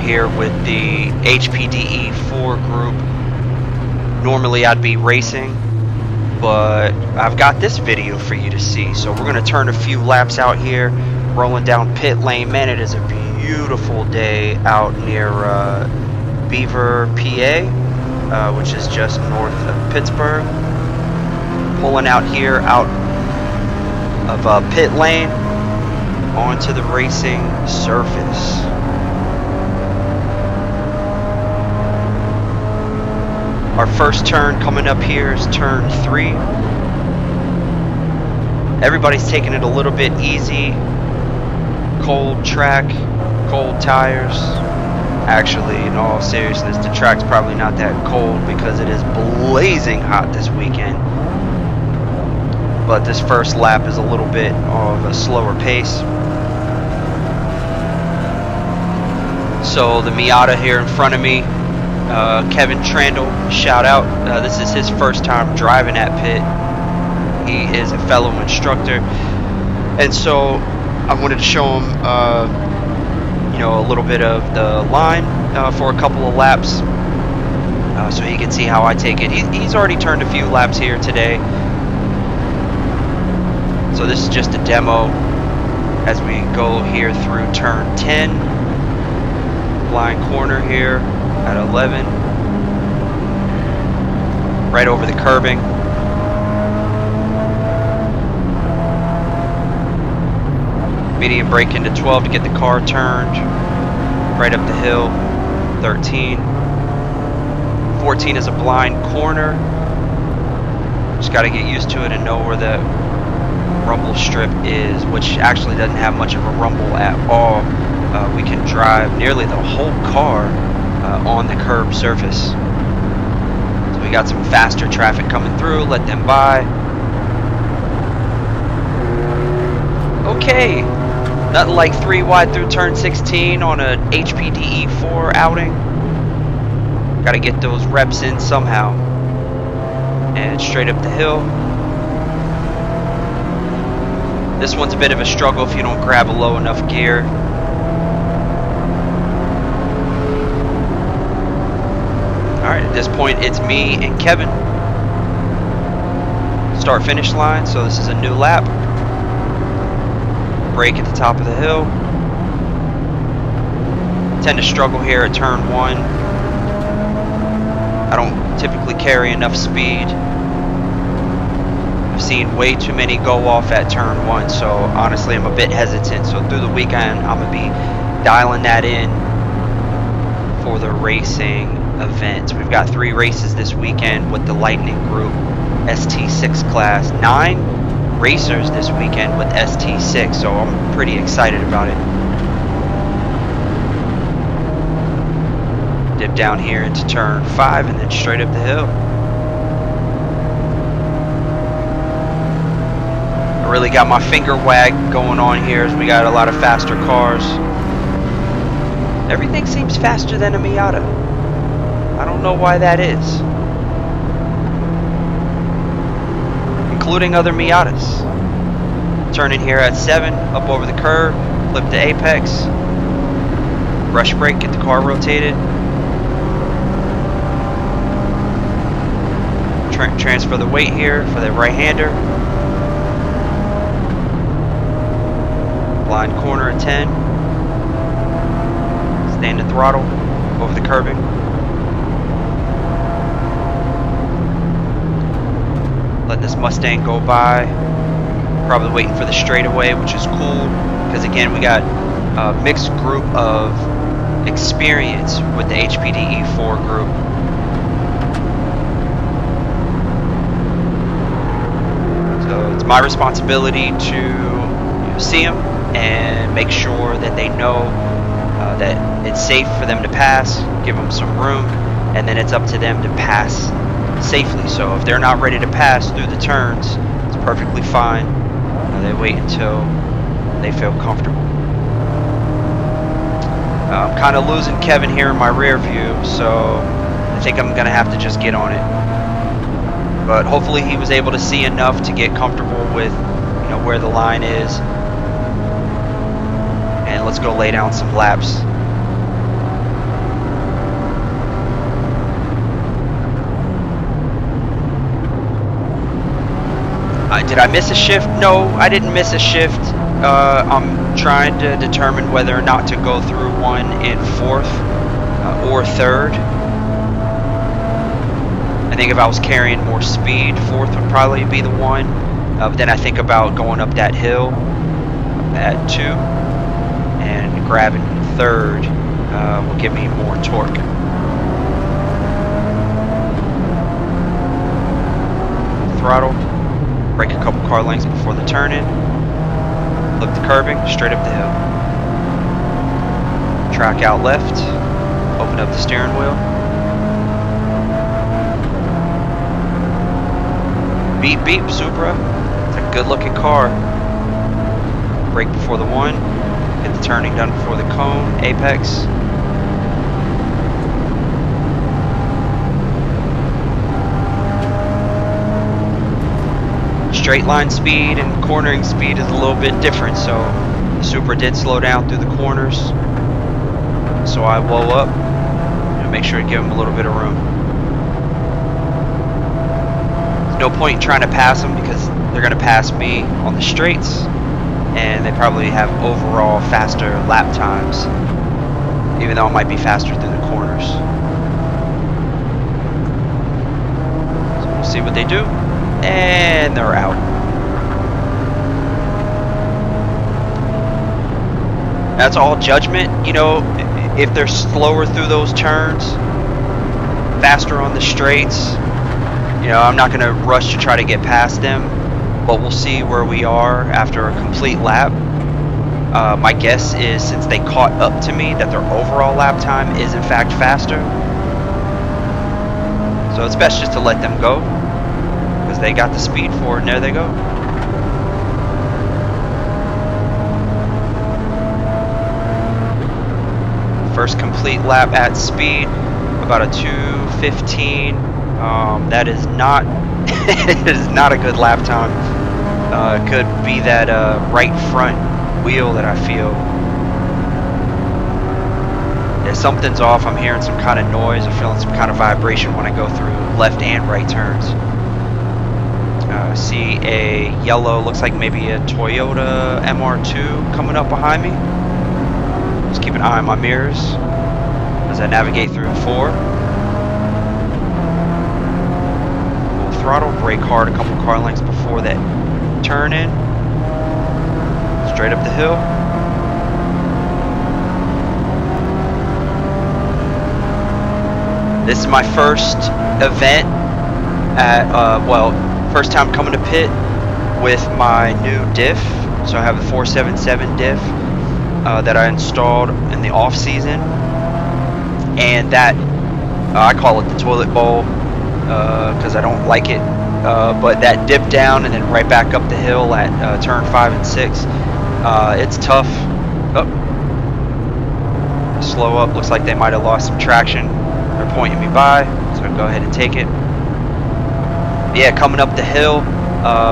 here with the HPDE 4 group. Normally I'd be racing, but I've got this video for you to see. So we're going to turn a few laps out here, rolling down pit lane. Man, it is a beautiful day out near Beaver, PA, which is just north of Pittsburgh. Pulling out here out of pit lane onto the racing surface. Our first turn coming up here is turn 3. Everybody's taking it a little bit easy. Cold track, cold tires. Actually, in all seriousness, the track's probably not that cold because it is blazing hot this weekend. But this first lap is a little bit of a slower pace. So the Miata here in front of me, Kevin Trandle, shout out. This is his first time driving at Pitt. He is a fellow instructor, and so I wanted to show him, a little bit of the line for a couple of laps, so he can see how I take it. He's already turned a few laps here today, so this is just a demo as we go here through turn 10, blind corner here at 11, right over the curbing. Medium brake into 12 to get the car turned, right up the hill. 13, 14 is a blind corner. Just got to get used to it and know where the rumble strip is, which actually doesn't have much of a rumble at all. We can drive nearly the whole car on the curb surface. So we got some faster traffic coming through, let them by. Okay, nothing like 3 wide through turn 16 on an HPDE 4 outing. Got to get those reps in somehow. And straight up the hill. This one's a bit of a struggle if you don't grab a low enough gear. Alright, at this point it's me and Kevin. Start finish line, so this is a new lap. Brake at the top of the hill. Tend to struggle here at turn 1. I don't typically carry enough speed. I've seen way too many go off at turn 1, so honestly I'm a bit hesitant. So through the weekend I'm going to be dialing that in for the racing events. We've got 3 races this weekend with the Lightning Group ST6 class. 9 racers this weekend with ST6, so I'm pretty excited about it. Dip down here into turn 5 and then straight up the hill. I really got my finger wag going on here as we got a lot of faster cars. Everything seems faster than a Miata. I don't know why that is. Including other Miatas. Turning here at 7, up over the curb, flip to apex, brush brake, get the car rotated, transfer the weight here for the right-hander, blind corner at 10, stand the throttle, over the curbing. Letting this Mustang go by. Probably waiting for the straightaway, which is cool because again we got a mixed group of experience with the HPDE 4 group. So it's my responsibility to see them and make sure that they know that it's safe for them to pass, give them some room, and then it's up to them to pass safely. So if they're not ready to pass through the turns, it's perfectly fine. They wait until they feel comfortable. I'm kind of losing Kevin here in my rear view, so I think I'm gonna have to just get on it. But hopefully he was able to see enough to get comfortable with, where the line is. And let's go lay down some laps. Did I miss a shift? No, I didn't miss a shift. I'm trying to determine whether or not to go through one in 4th or 3rd. I think if I was carrying more speed, 4th would probably be the one. But then I think about going up that hill at 2 and grabbing 3rd will give me more torque. Throttle, brake a couple car lengths before the turn-in, flip the curbing, straight up the hill. Track out left, open up the steering wheel. Beep beep, Supra. It's a good looking car. Brake before the 1, get the turning done before the cone, apex. Straight line speed and cornering speed is a little bit different, so the Supra did slow down through the corners. So I blow up and make sure to give them a little bit of room. There's no point in trying to pass them because they're going to pass me on the straights, and they probably have overall faster lap times, even though it might be faster through the corners. So we'll see what they do. And they're out. That's all judgment, you know. If they're slower through those turns, faster on the straights, you know, I'm not going to rush to try to get past them, but we'll see where we are after a complete lap. My guess is, since they caught up to me, that their overall lap time is in fact faster. So it's best just to let them go, because they got the speed for it, and there they go. First complete lap at speed, about a 2:15. That is not it is not a good lap time. It could be that right front wheel that I feel. Yeah, something's off. I'm hearing some kind of noise. I'm feeling some kind of vibration when I go through left and right turns. See a yellow, looks like maybe a Toyota MR2 coming up behind me. Just keep an eye on my mirrors as I navigate through 4. Full throttle, brake hard a couple car lengths before that turn in. Straight up the hill. This is my first event at, first time coming to Pitt with my new diff. So I have the 477 diff that I installed in the off season, and that I call it the toilet bowl because I don't like it, but that dip down and then right back up the hill at turn 5 and 6, it's tough. Slow up, looks like they might have lost some traction. They're pointing me by, so I'll go ahead and take it. Yeah, coming up the hill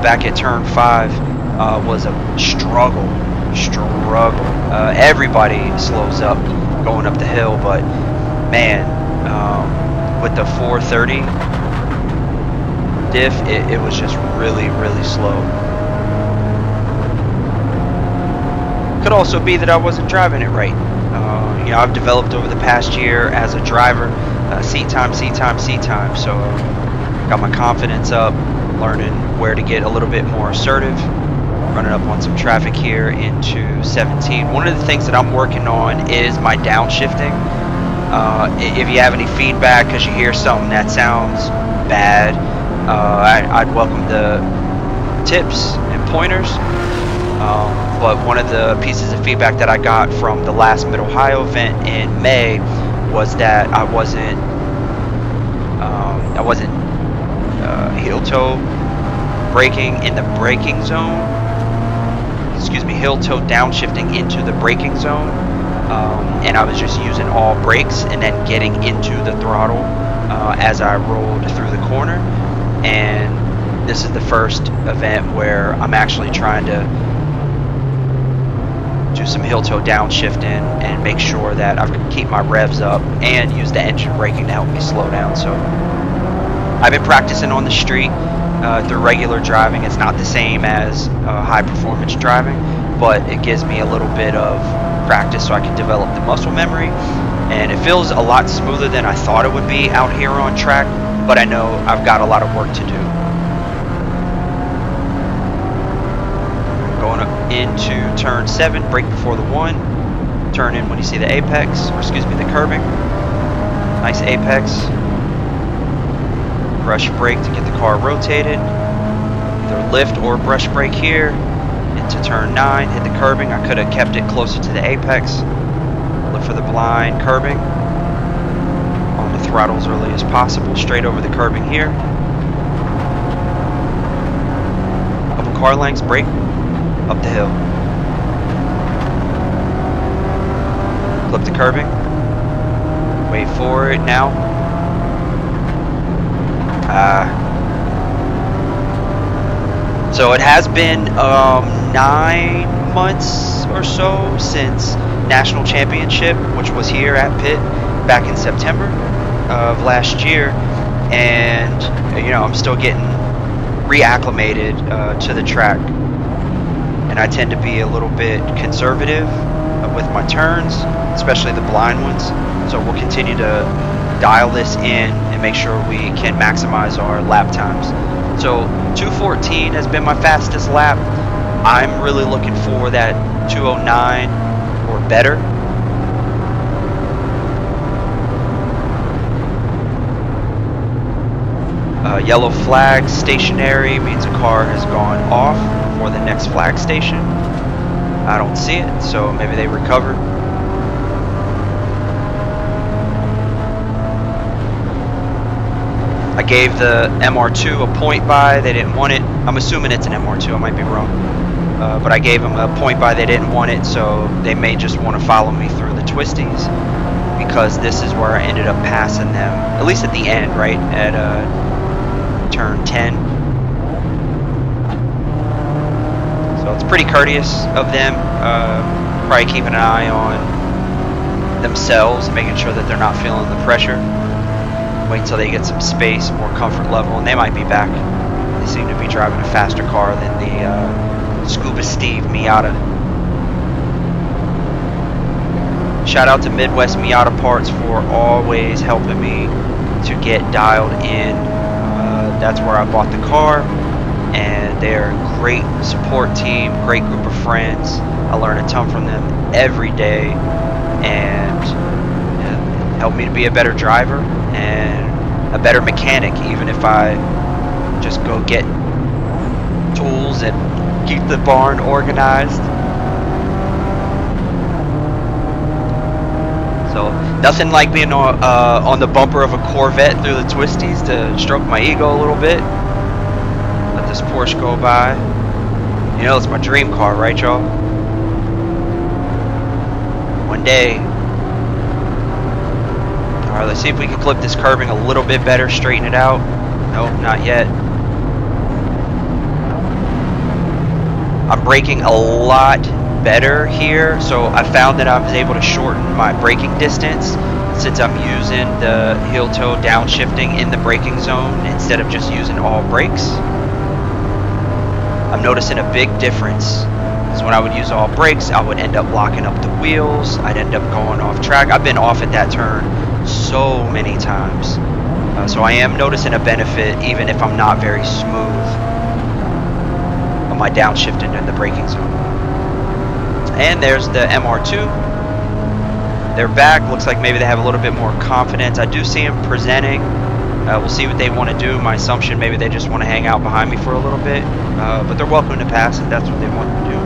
back at turn 5 was a struggle. Everybody slows up going up the hill, but man, with the 430 diff, it was just really slow. Could also be that I wasn't driving it right. You know, I've developed over the past year as a driver, seat time, so got my confidence up, learning where to get a little bit more assertive, running up on some traffic here into 17. One of the things that I'm working on is my downshifting. If you have any feedback because you hear something that sounds bad, I'd welcome the tips and pointers. But one of the pieces of feedback that I got from the last Mid-Ohio event in May was that I wasn't heel toe braking in the braking zone. Heel toe downshifting into the braking zone, and I was just using all brakes and then getting into the throttle as I rolled through the corner. And this is the first event where I'm actually trying to do some heel toe downshifting and make sure that I can keep my revs up and use the engine braking to help me slow down. So I've been practicing on the street. through regular driving. It's not the same as high performance driving, but it gives me a little bit of practice so I can develop the muscle memory. And it feels a lot smoother than I thought it would be out here on track, but I know I've got a lot of work to do. Going up into turn 7, brake before the 1, turn in when you see the apex, or excuse me, the curbing. Nice apex. Brush brake to get the car rotated. Either lift or brush brake here. Into turn 9, hit the curbing. I could have kept it closer to the apex. Look for the blind curbing. On the throttle as early as possible. Straight over the curbing here. Couple car lengths, brake. Up the hill. Flip the curbing. Wait for it now. So it has been 9 months or so since National Championship, which was here at Pitt back in September of last year, and you know, I'm still getting reacclimated to the track, and I tend to be a little bit conservative with my turns, especially the blind ones. So we'll continue to dial this in and make sure we can maximize our lap times. So 2:14 has been my fastest lap. I'm really looking for that 2:09 or better. Yellow flag stationary means a car has gone off for the next flag station. I don't see it, so maybe they recovered. I gave the MR2 a point buy. They didn't want it. I'm assuming it's an MR2. I might be wrong. But I gave them a point buy. They didn't want it, so they may just want to follow me through the twisties, because this is where I ended up passing them, at least at the end, right at turn 10. So it's pretty courteous of them. Probably keeping an eye on themselves, making sure that they're not feeling the pressure. Wait until they get some space, more comfort level, and they might be back. They seem to be driving a faster car than the Scuba Steve Miata. Shout out to Midwest Miata Parts for always helping me to get dialed in. That's where I bought the car, and they're a great support team, great group of friends. I learn a ton from them every day, and help me to be a better driver and a better mechanic, even if I just go get tools and keep the barn organized. So nothing like being on the bumper of a Corvette through the twisties to stroke my ego a little bit. Let this Porsche go by. You know, it's my dream car, right, y'all? One day. Alright, let's see if we can clip this curbing a little bit better, straighten it out. Nope, not yet. I'm braking a lot better here, so I found that I was able to shorten my braking distance since I'm using the heel toe downshifting in the braking zone instead of just using all brakes. I'm noticing a big difference, because when I would use all brakes, I would end up locking up the wheels. I'd end up going off track. I've been off at that turn so many times, so I am noticing a benefit even if I'm not very smooth on my downshifting in the braking zone. And there's the MR2. They're back. Looks like maybe they have a little bit more confidence. I do see them presenting. We'll see what they want to do. My assumption, maybe they just want to hang out behind me for a little bit, but they're welcome to pass if that's what they want to do.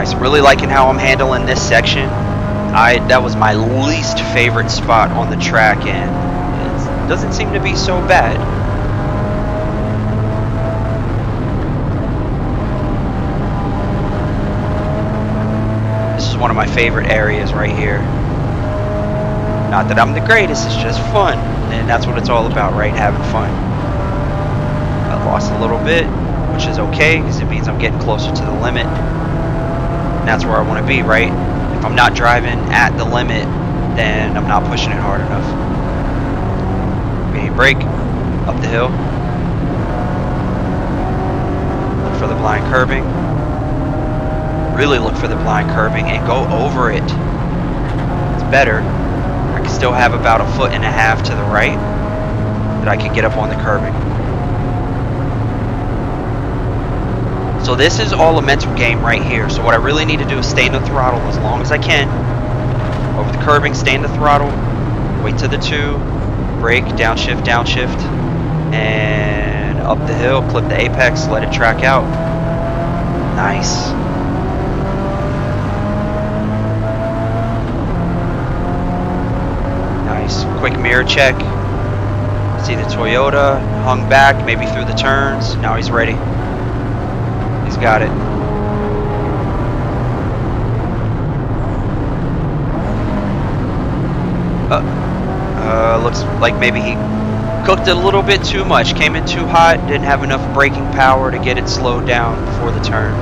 I'm really liking how I'm handling this section. That was my least favorite spot on the track, and it doesn't seem to be so bad. This is one of my favorite areas right here. Not that I'm the greatest, it's just fun, and that's what it's all about, right? Having fun. lost a little bit, which is okay because it means I'm getting closer to the limit. And that's where I want to be, right? If I'm not driving at the limit, then I'm not pushing it hard enough. Okay, brake, up the hill. Look for the blind curbing. Really look for the blind curbing and go over it. It's better. I can still have about 1.5 feet to the right that I can get up on the curbing. So this is all a mental game right here. So what I really need to do is stay in the throttle as long as I can. Over the curbing, stay in the throttle. Wait to the 2. Brake, downshift, downshift. And up the hill, clip the apex, let it track out. Nice. Nice. Quick mirror check. See the Toyota hung back, maybe through the turns. Now he's ready. He's got it. Looks like maybe he cooked it a little bit too much. Came in too hot. Didn't have enough braking power to get it slowed down before the turn.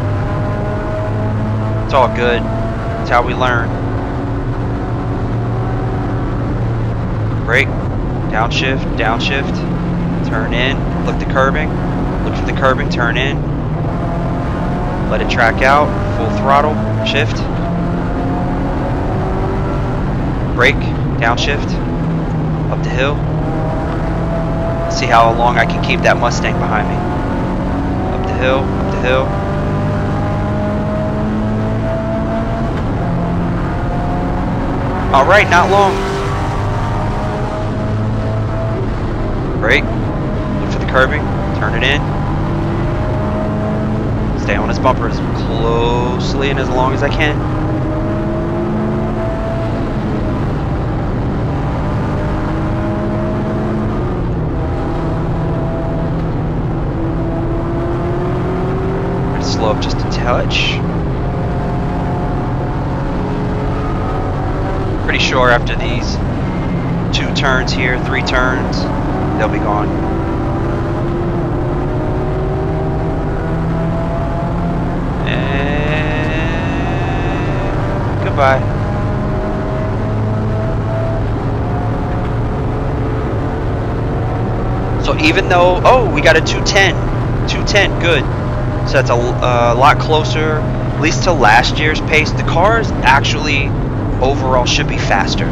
It's all good. That's how we learn. Brake. Downshift. Downshift. Turn in. Look the curbing. Look for the curbing. Turn in. Let it track out. Full throttle. Shift. Brake. Downshift. Up the hill. See how long I can keep that Mustang behind me. Up the hill. Up the hill. Alright, not long. Brake. Look for the curbing. Turn it in. Stay on his bumper as closely and as long as I can. Slow up just a touch. Pretty sure after these 2 turns here, 3 turns, they'll be gone. And goodbye. So even though, oh, we got a 210. 210, good. So that's a lot closer, at least to last year's pace. The cars actually overall should be faster.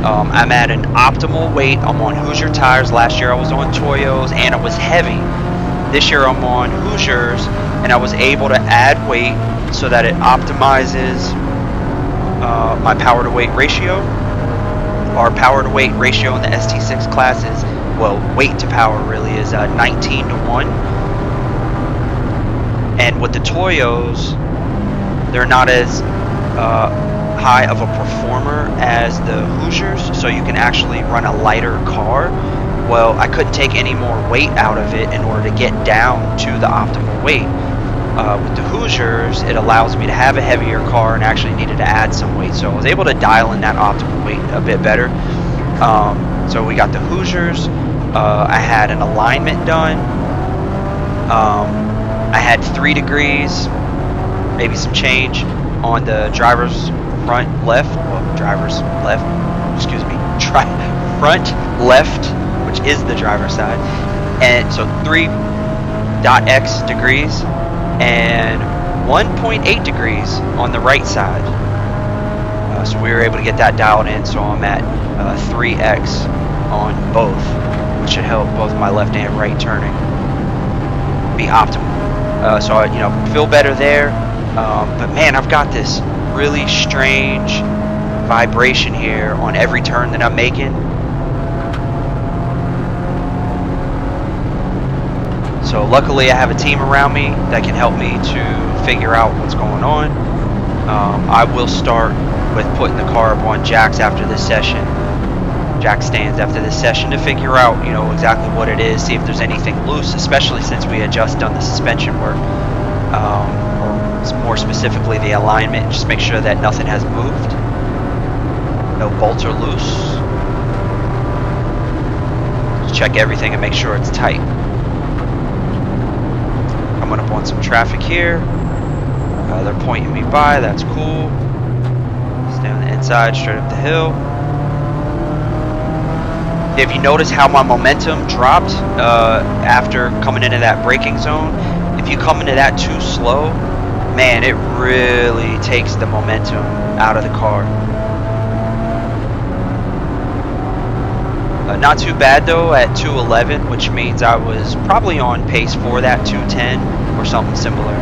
I'm at an optimal weight. I'm on Hoosier tires. Last year I was on Toyos and I was heavy. This year I'm on Hoosiers and I was able to add weight so that it optimizes my power to weight ratio. Our power to weight ratio in the ST6 classes, well, weight to power really is 19-1. And with the Toyos, they're not as high of a performer as the Hoosiers, so you can actually run a lighter car. Well, I couldn't take any more weight out of it in order to get down to the optimal weight. With the Hoosiers, it allows me to have a heavier car and actually needed to add some weight, so I was able to dial in that optimal weight a bit better. So we got the Hoosiers. I had an alignment done. I had 3 degrees, maybe some change on the driver's front left, front left, which is the driver's side, and so 3.x degrees and 1.8 degrees on the right side. So we were able to get that dialed in, so I'm at 3x on both, which should help both my left and right turning be optimal. So I, feel better there. But man, I've got this really strange vibration here on every turn that I'm making. So luckily I have a team around me that can help me to figure out what's going on. I will start with putting the car up on jacks after this session. Jack stands after this session to figure out, exactly what it is, see if there's anything loose, especially since we had just done the suspension work, or more specifically the alignment. Just make sure that nothing has moved, no bolts are loose. Just check everything and make sure it's tight. Coming up on some traffic here. They're pointing me by, that's cool. Stay on the inside, straight up the hill. If you notice how my momentum dropped after coming into that braking zone, if you come into that too slow, man, it really takes the momentum out of the car. Not too bad though at 211, which means I was probably on pace for that 210 or something similar.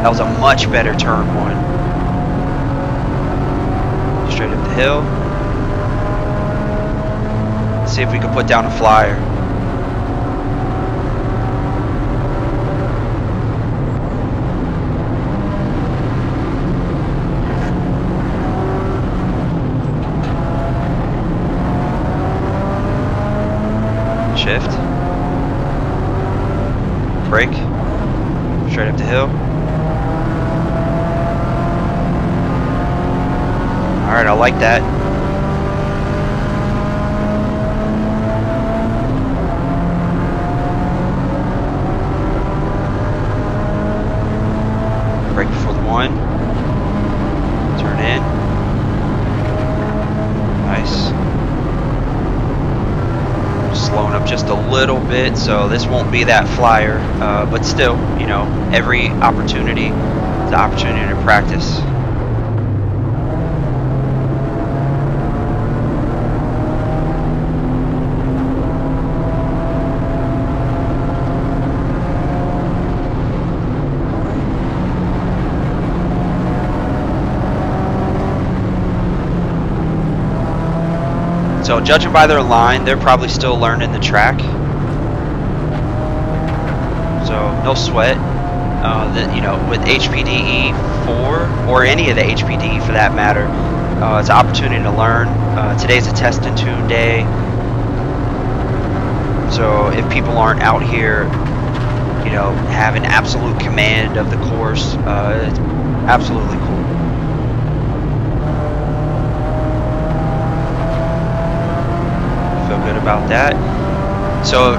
That was a much better turn one. Straight up the hill. Let's see if we can put down a flyer. Shift. Brake. Straight up the hill. Alright, I like that. Brake before the one. Turn in. Nice. Slowing up just a little bit, so this won't be that flyer, but still, you know, every opportunity is an opportunity to practice. So judging by their line, they're probably still learning the track. So no sweat. You know, with HPDE 4 or any of the HPDE for that matter, it's an opportunity to learn. Today's a test and tune day. So if people aren't out here, you know, having absolute command of the course, it's absolutely cool. Good about that. So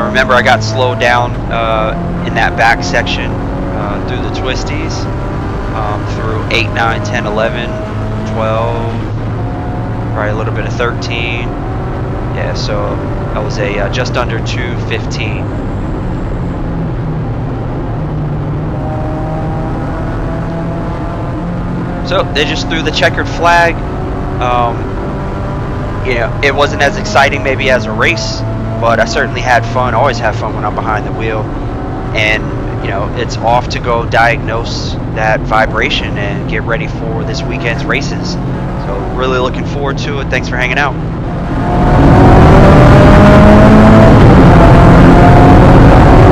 remember, I got slowed down in that back section through the twisties, through 8, 9, 10, 11, 12, probably a little bit of 13. Yeah, so that was a just under 215. So they just threw the checkered flag. You know, it wasn't as exciting maybe as a race, but I certainly had fun. I always have fun when I'm behind the wheel. And, you know, it's off to go diagnose that vibration and get ready for this weekend's races. So really looking forward to it. Thanks for hanging out.